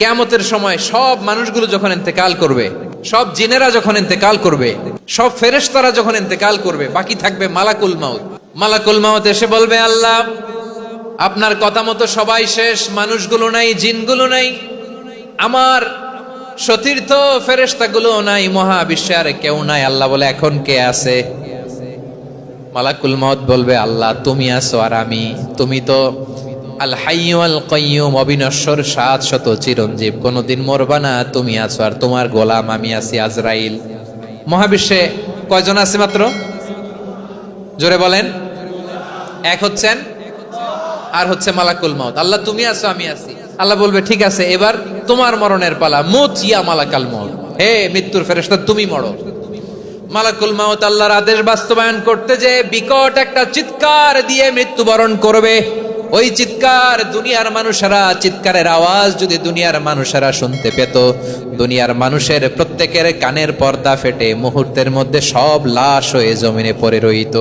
কিয়ামতের সময় সব মানুষগুলো যখন ইন্তেকাল করবে, সব জিনেরা যখন ইন্তেকাল করবে, সব ফেরেশতারা যখন ইন্তেকাল করবে, বাকি থাকবে মালাকুল মাউত। মালাকুল মাউত এসে বলবে, আল্লাহ আপনার কথা মতো সবাই শেষ, মানুষগুলো নাই, জিনগুলো নাই, আমার সতীর্থ ফেরেশতাগুলো নাই, মহাবিশ্বে আর কেউ নাই। আল্লাহ বলে, এখন কে আছে? মালাকুল মাউত বলবে, আল্লাহ তুমি আছো আর আমি। তুমি তো আল হাইয়্যু আল কাইয়্যুম, অবিনশ্বর, শাশ্বত, চিরঞ্জীব, কোনদিন মরবা না, তুমি আছো আর তোমার গোলাম আমি আছি আজরাইল। মহাবিশ্বে কয়জন আছে মাত্র? জোরে বলেন। এক হচ্ছেন আর হচ্ছে মালাকুল মাউত। আল্লাহ তুমি আছো আমি আছি। আল্লাহ বলবে, ঠিক আছে, এবার তোমার মরণের পালা, মুত ইয়া মালাকাল মাউত, হে মৃত্যুর ফেরেশতা তুমি মরো। মালাকুল মাউত আল্লাহর আদেশ বাস্তবায়ন করতে যে বিকট একটা চিৎকার দিয়ে মৃত্যুবরণ করবে। ওই চিৎকার দুনিয়ার মানুষেরা, চিৎকারের আওয়াজ যদি দুনিয়ার মানুষেরা শুনতে পেত, দুনিয়ার মানুষের প্রত্যেকের কানের পর্দা ফেটে মুহূর্তের মধ্যে সব লাশ হয়ে জমিনে পড়ে রইত।